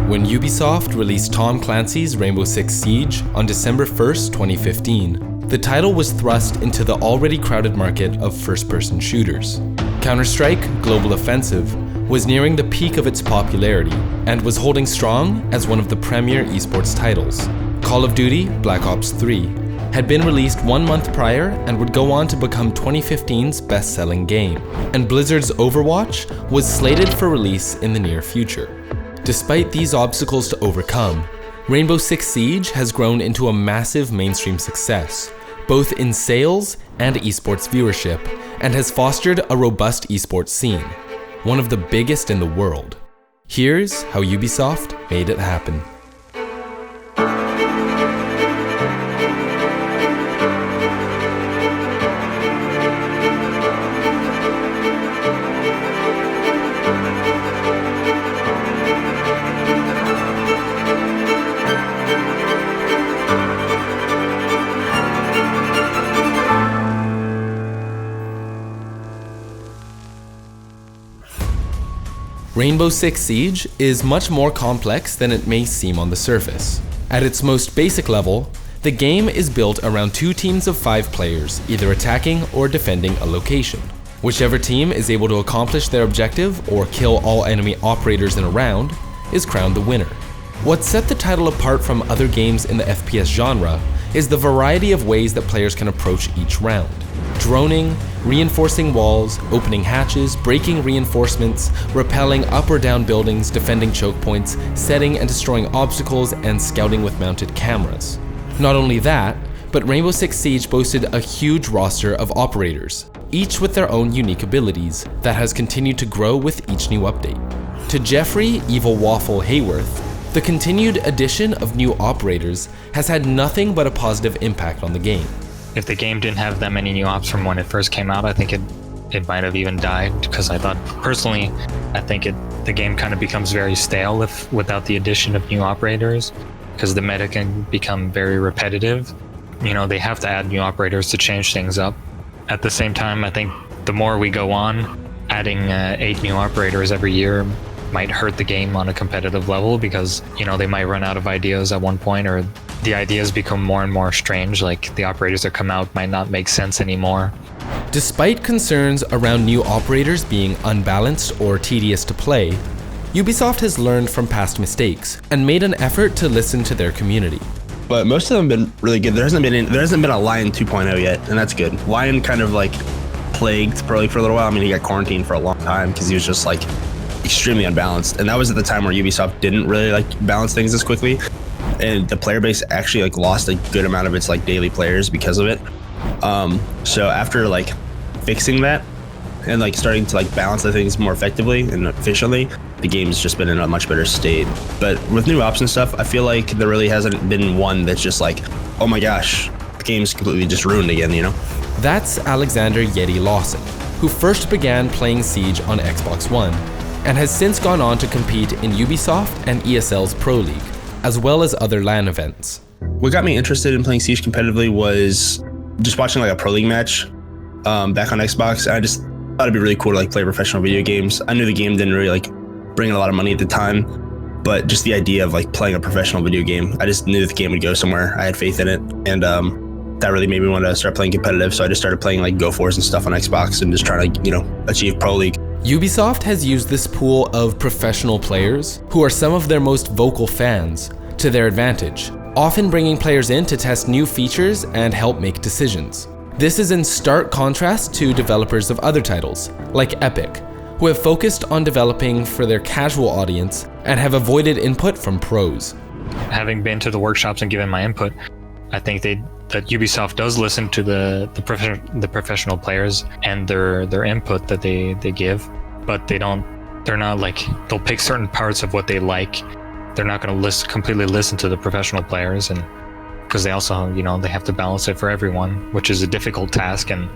when Ubisoft released Tom Clancy's Rainbow Six Siege on December 1st, 2015, the title was thrust into the already crowded market of first-person shooters. Counter-Strike: Global Offensive was nearing the peak of its popularity and was holding strong as one of the premier esports titles. Call of Duty: Black Ops 3 had been released 1 month prior and would go on to become 2015's best-selling game, and Blizzard's Overwatch was slated for release in the near future. Despite these obstacles to overcome, Rainbow Six Siege has grown into a massive mainstream success, both in sales and esports viewership, and has fostered a robust esports scene, one of the biggest in the world. Here's how Ubisoft made it happen. Rainbow Six Siege is much more complex than it may seem on the surface. At its most basic level, the game is built around 2 teams of 5 players, either attacking or defending a location. Whichever team is able to accomplish their objective or kill all enemy operators in a round is crowned the winner. What set the title apart from other games in the FPS genre is the variety of ways that players can approach each round. Droning, reinforcing walls, opening hatches, breaking reinforcements, rappelling up or down buildings, defending choke points, setting and destroying obstacles, and scouting with mounted cameras. Not only that, but Rainbow Six Siege boasted a huge roster of operators, each with their own unique abilities, that has continued to grow with each new update. To Jeffrey Evil Waffle Haworth, the continued addition of new operators has had nothing but a positive impact on the game. If the game didn't have that many new ops from when it first came out, I think it might have even died, because I thought, personally, I think the game kind of becomes very stale without the addition of new operators, because the meta can become very repetitive. You know, they have to add new operators to change things up. At the same time, I think the more we go on, adding 8 new operators every year might hurt the game on a competitive level, because, you know, they might run out of ideas at one point, or the ideas become more and more strange, like the operators that come out might not make sense anymore. Despite concerns around new operators being unbalanced or tedious to play, Ubisoft has learned from past mistakes and made an effort to listen to their community. But most of them have been really good. There hasn't been a Lion 2.0 yet, and that's good. Lion kind of like plagued Pro League for a little while. I mean, he got quarantined for a long time because he was just like extremely unbalanced, and that was at the time where Ubisoft didn't really like balance things as quickly, and the player base actually like lost a good amount of its like daily players because of it. So after like fixing that and like starting to like balance the things more effectively and efficiently, the game's just been in a much better state. But with new ops and stuff, I feel like there really hasn't been one that's just like, oh my gosh, the game's completely just ruined again, you know? That's Alexander Yeti Lawson, who first began playing Siege on Xbox One and has since gone on to compete in Ubisoft and ESL's Pro League, as well as other LAN events. What got me interested in playing Siege competitively was just watching like a Pro League match back on Xbox. I just thought it'd be really cool to like play professional video games. I knew the game didn't really like bring in a lot of money at the time, but just the idea of like playing a professional video game, I just knew that the game would go somewhere. I had faith in it, and that really made me want to start playing competitive. So I just started playing like Go4s and stuff on Xbox and just trying to, you know, achieve Pro League. Ubisoft has used this pool of professional players, who are some of their most vocal fans, to their advantage, often bringing players in to test new features and help make decisions. This is in stark contrast to developers of other titles, like Epic, who have focused on developing for their casual audience and have avoided input from pros. Having been to the workshops and given my input, I think that Ubisoft does listen to the professional players and their input that they give, but they're not like, they'll pick certain parts of what they like. They're not going to completely listen to the professional players, and because they also, you know, they have to balance it for everyone, which is a difficult task, and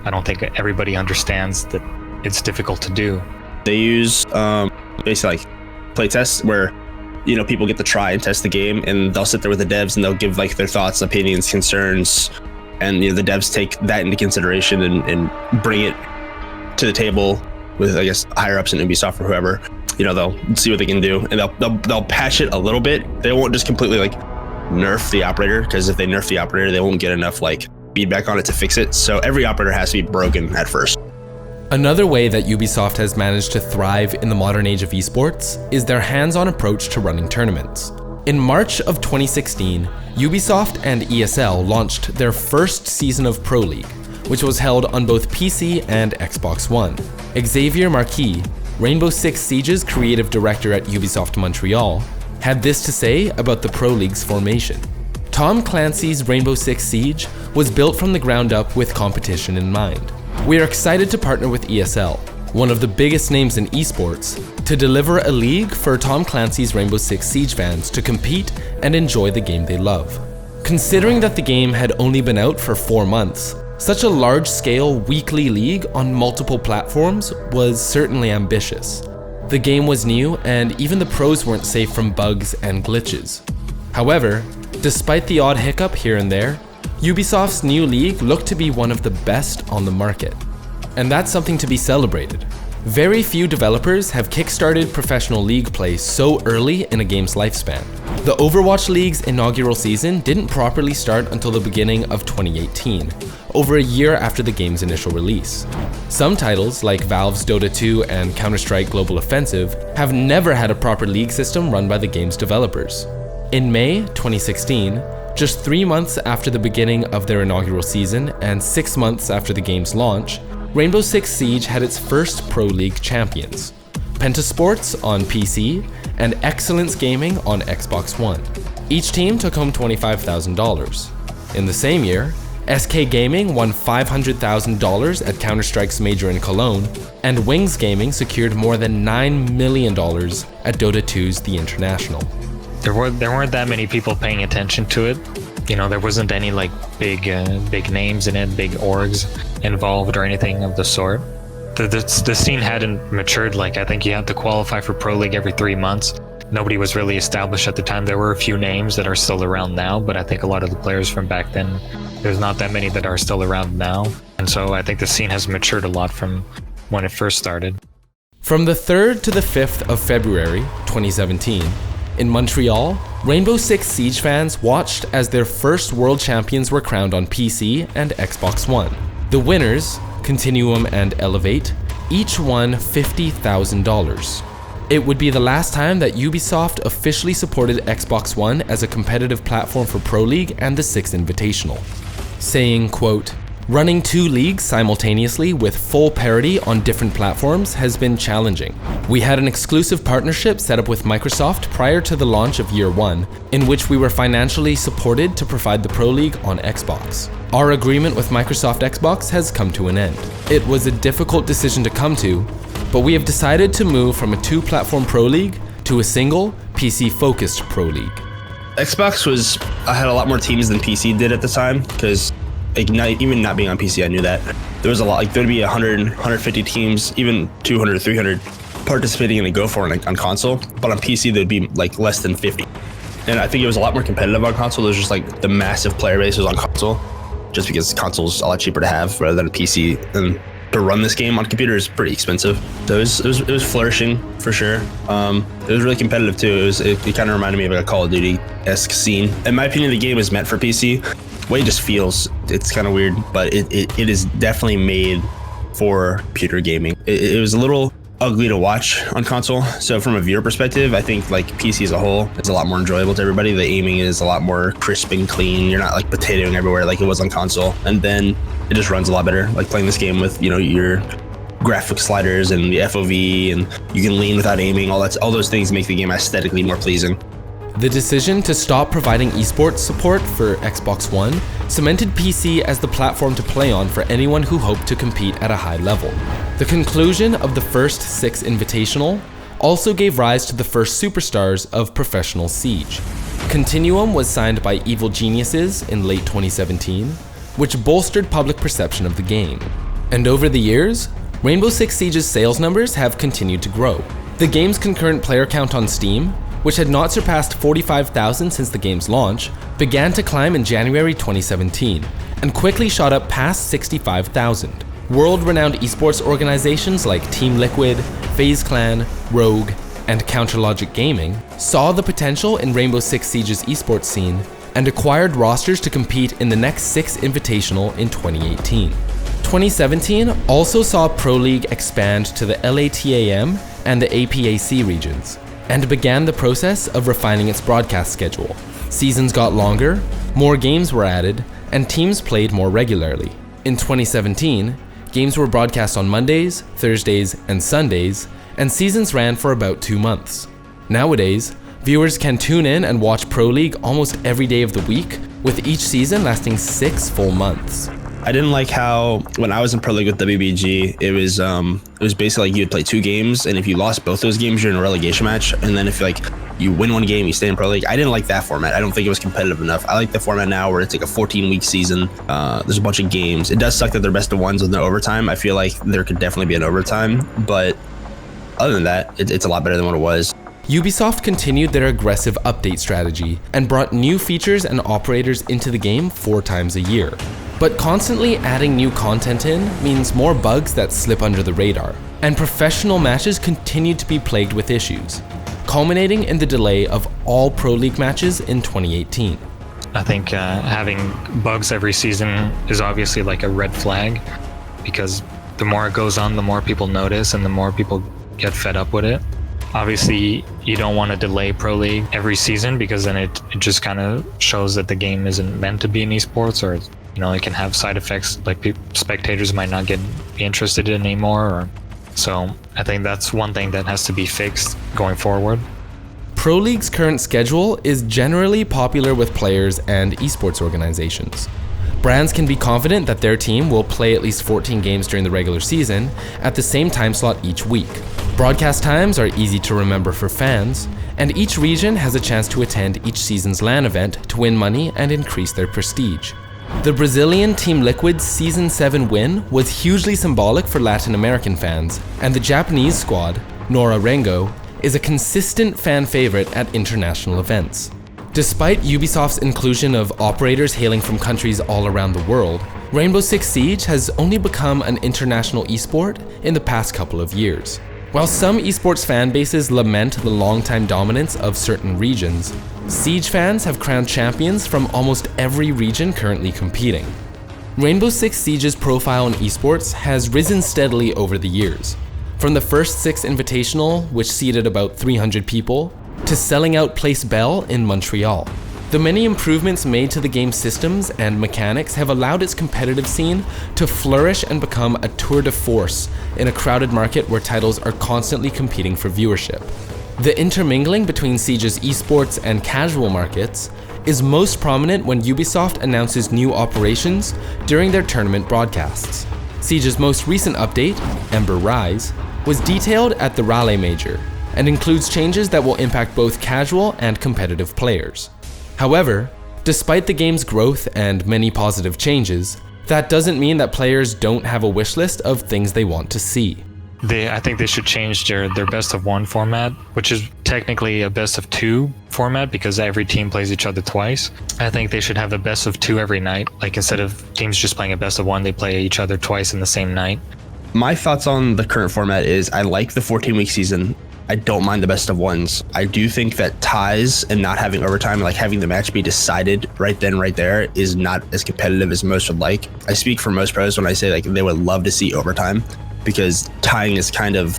I don't think everybody understands that it's difficult to do. They use basically like play tests where, you know, people get to try and test the game, and they'll sit there with the devs and they'll give like their thoughts, opinions, concerns, and, you know, the devs take that into consideration and bring it to the table with, I guess, higher ups in Ubisoft or whoever. they'll see what they can do, and they'll patch it a little bit. They won't just completely like nerf the operator, because if they nerf the operator, they won't get enough like feedback on it to fix it. So every operator has to be broken at first. Another way that Ubisoft has managed to thrive in the modern age of esports is their hands-on approach to running tournaments. In March of 2016, Ubisoft and ESL launched their first season of Pro League, which was held on both PC and Xbox One. Xavier Marquis, Rainbow Six Siege's creative director at Ubisoft Montreal, had this to say about the Pro League's formation. Tom Clancy's Rainbow Six Siege was built from the ground up with competition in mind. We are excited to partner with ESL, one of the biggest names in esports, to deliver a league for Tom Clancy's Rainbow Six Siege fans to compete and enjoy the game they love. Considering that the game had only been out for 4 months, such a large-scale weekly league on multiple platforms was certainly ambitious. The game was new, and even the pros weren't safe from bugs and glitches. However, despite the odd hiccup here and there, Ubisoft's new league looked to be one of the best on the market. And that's something to be celebrated. Very few developers have kickstarted professional league play so early in a game's lifespan. The Overwatch League's inaugural season didn't properly start until the beginning of 2018, over a year after the game's initial release. Some titles, like Valve's Dota 2 and Counter-Strike Global Offensive, have never had a proper league system run by the game's developers. In May 2016, just 3 months after the beginning of their inaugural season and 6 months after the game's launch, Rainbow Six Siege had its first Pro League champions, Pentasports on PC and Excellence Gaming on Xbox One. Each team took home $25,000. In the same year, SK Gaming won $500,000 at Counter-Strike's major in Cologne, and Wings Gaming secured more than $9 million at Dota 2's The International. There weren't that many people paying attention to it. There wasn't any like big names in it, big orgs involved or anything of the sort. The scene hadn't matured. Like, I think you had to qualify for Pro League every 3 months. Nobody was really established at the time. There were a few names that are still around now, but I think a lot of the players from back then, there's not that many that are still around now. And so I think the scene has matured a lot from when it first started. From the 3rd to the 5th of February 2017, in Montreal, Rainbow Six Siege fans watched as their first world champions were crowned on PC and Xbox One. The winners, Continuum and Elevate, each won $50,000. It would be the last time that Ubisoft officially supported Xbox One as a competitive platform for Pro League and the Six Invitational, saying, quote, "Running 2 leagues simultaneously with full parity on different platforms has been challenging. We had an exclusive partnership set up with Microsoft prior to the launch of Year 1, in which we were financially supported to provide the Pro League on Xbox. Our agreement with Microsoft Xbox has come to an end. It was a difficult decision to come to, but we have decided to move from a 2-platform Pro League to a single, PC-focused Pro League." Xbox had a lot more teams than PC did at the time, because even not being on PC, I knew that. There was a lot, like there'd be 100, 150 teams, even 200, 300 participating in a Go for it on console, but on PC there'd be like less than 50. And I think it was a lot more competitive on console. It was just like the massive player base was on console, just because console's a lot cheaper to have rather than a PC. And to run this game on computer is pretty expensive. So it was flourishing for sure. It was really competitive too. It kind of reminded me of a Call of Duty-esque scene. In my opinion, the game was meant for PC. The way it just feels, it's kind of weird, but it is definitely made for computer gaming. It was a little ugly to watch on console. So from a viewer perspective, I think like PC as a whole is a lot more enjoyable to everybody. The aiming is a lot more crisp and clean. You're not like potatoing everywhere like it was on console. And then it just runs a lot better. Like playing this game with, your graphic sliders and the FOV, and you can lean without aiming. All those things make the game aesthetically more pleasing. The decision to stop providing esports support for Xbox One cemented PC as the platform to play on for anyone who hoped to compete at a high level. The conclusion of the first Six Invitational also gave rise to the first superstars of professional Siege. Continuum was signed by Evil Geniuses in late 2017, which bolstered public perception of the game. And over the years, Rainbow Six Siege's sales numbers have continued to grow. The game's concurrent player count on Steam, which had not surpassed 45,000 since the game's launch, began to climb in January 2017, and quickly shot up past 65,000. World-renowned esports organizations like Team Liquid, FaZe Clan, Rogue, and Counterlogic Gaming saw the potential in Rainbow Six Siege's esports scene and acquired rosters to compete in the next 6 Invitational in 2018. 2017 also saw Pro League expand to the LATAM and the APAC regions, and began the process of refining its broadcast schedule. Seasons got longer, more games were added, and teams played more regularly. In 2017, games were broadcast on Mondays, Thursdays, and Sundays, and seasons ran for about 2 months. Nowadays, viewers can tune in and watch Pro League almost every day of the week, with each season lasting 6 full months. I didn't like how when I was in Pro League with WBG, it was basically like you'd play 2 games, and if you lost both those games, you're in a relegation match. And then if you win 1 game, you stay in Pro League. I didn't like that format. I don't think it was competitive enough. I like the format now where it's like a 14-week season. There's a bunch of games. It does suck that they're best of ones with no overtime. I feel like there could definitely be an overtime, but other than that, it's a lot better than what it was. Ubisoft continued their aggressive update strategy and brought new features and operators into the game 4 times a year. But constantly adding new content in means more bugs that slip under the radar, and professional matches continued to be plagued with issues, culminating in the delay of all Pro League matches in 2018. I think having bugs every season is obviously like a red flag, because the more it goes on, the more people notice and the more people get fed up with it. Obviously, you don't want to delay Pro League every season, because then it just kind of shows that the game isn't meant to be in esports, or it can have side effects, like spectators might not be interested in anymore. So I think that's one thing that has to be fixed going forward. Pro League's current schedule is generally popular with players and esports organizations. Brands can be confident that their team will play at least 14 games during the regular season at the same time slot each week. Broadcast times are easy to remember for fans, and each region has a chance to attend each season's LAN event to win money and increase their prestige. The Brazilian Team Liquid's Season 7 win was hugely symbolic for Latin American fans, and the Japanese squad, Nora Rengo, is a consistent fan favorite at international events. Despite Ubisoft's inclusion of operators hailing from countries all around the world, Rainbow Six Siege has only become an international esport in the past couple of years. While some esports fan bases lament the long-time dominance of certain regions, Siege fans have crowned champions from almost every region currently competing. Rainbow Six Siege's profile in esports has risen steadily over the years, from the first 6 Invitational, which seated about 300 people, to selling out Place Bell in Montreal. The many improvements made to the game's systems and mechanics have allowed its competitive scene to flourish and become a tour de force in a crowded market where titles are constantly competing for viewership. The intermingling between Siege's esports and casual markets is most prominent when Ubisoft announces new operations during their tournament broadcasts. Siege's most recent update, Ember Rise, was detailed at the Raleigh Major and includes changes that will impact both casual and competitive players. However, despite the game's growth and many positive changes, that doesn't mean that players don't have a wish list of things they want to see. I think they should change their best of 1 format, which is technically a best of 2 format because every team plays each other twice. I think they should have a best of 2 every night. Like, instead of teams just playing a best of 1, they play each other twice in the same night. My thoughts on the current format is I like the 14-week season. I don't mind the best of 1s. I do think that ties and not having overtime, like having the match be decided right then, right there, is not as competitive as most would like. I speak for most pros when I say like they would love to see overtime, because tying is kind of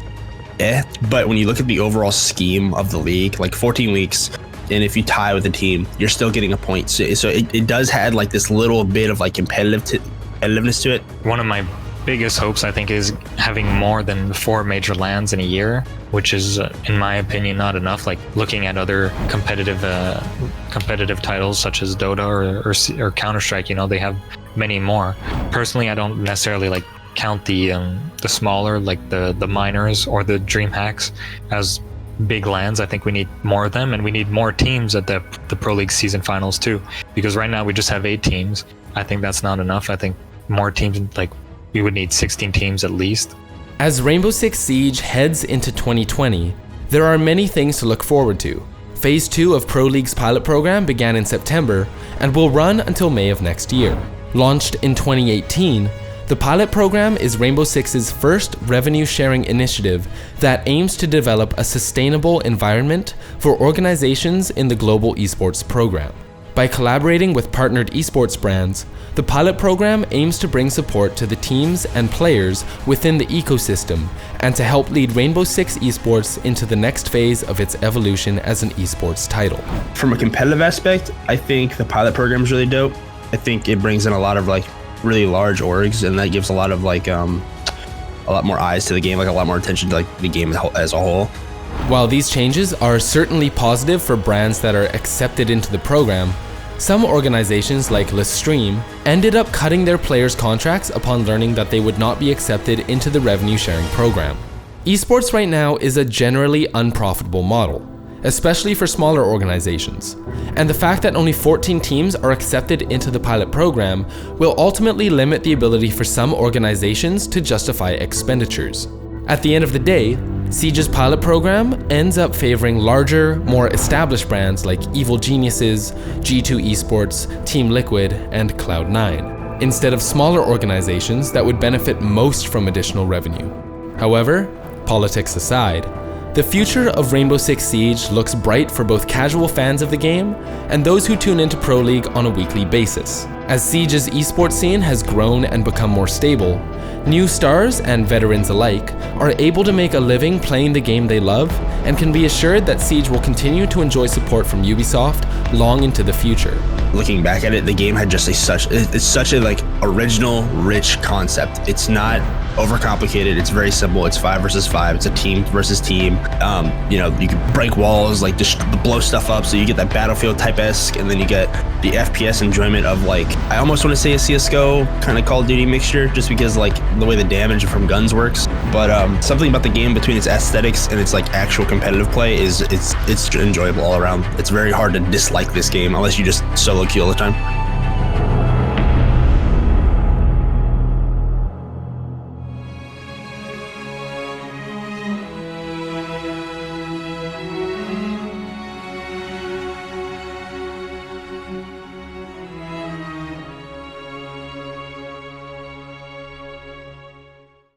But when you look at the overall scheme of the league, like 14 weeks, and if you tie with a team, you're still getting a point. So it does have like this little bit of like competitiveness to it. One of my biggest hopes, I think, is having more than 4 major LANs in a year, which is, in my opinion, not enough. Like, looking at other competitive titles such as Dota or Counter-Strike, they have many more. Personally, I don't necessarily like count the smaller, like the minors or the dream hacks as big LANs. I think we need more of them, and we need more teams at the Pro League season finals too, because right now we just have 8 teams. I think that's not enough. I think more teams, like, we would need 16 teams at least. As Rainbow Six Siege heads into 2020, there are many things to look forward to. Phase 2 of Pro League's pilot program began in September and will run until May of next year. Launched in 2018, The pilot program is Rainbow Six's first revenue-sharing initiative that aims to develop a sustainable environment for organizations in the global esports program. By collaborating with partnered esports brands, the pilot program aims to bring support to the teams and players within the ecosystem and to help lead Rainbow Six Esports into the next phase of its evolution as an esports title. From a competitive aspect, I think the pilot program is really dope. I think it brings in a lot of like really large orgs, and that gives a lot of like a lot more eyes to the game, like a lot more attention to like the game as a whole. While these changes are certainly positive for brands that are accepted into the program, some organizations like Lestream ended up cutting their players' contracts upon learning that they would not be accepted into the revenue sharing program. Esports right now is a generally unprofitable model, especially for smaller organizations, and the fact that only 14 teams are accepted into the pilot program will ultimately limit the ability for some organizations to justify expenditures. At the end of the day, Siege's pilot program ends up favoring larger, more established brands like Evil Geniuses, G2 Esports, Team Liquid, and Cloud9, instead of smaller organizations that would benefit most from additional revenue. However, politics aside, the future of Rainbow Six Siege looks bright for both casual fans of the game and those who tune into Pro League on a weekly basis. As Siege's esports scene has grown and become more stable, new stars and veterans alike are able to make a living playing the game they love and can be assured that Siege will continue to enjoy support from Ubisoft long into the future. Looking back at it, the game had just it's such a like original, rich concept. It's not overcomplicated. It's very simple. It's 5 versus 5. It's a team versus team. You know, you can break walls, like just blow stuff up, so you get that Battlefield type-esque, and then you get the FPS enjoyment of like, I almost want to say a CS:GO kind of Call of Duty mixture, just because like the way the damage from guns works. But something about the game, between its aesthetics and its like actual competitive play, is it's enjoyable all around. It's very hard to dislike this game unless you just solo queue all the time.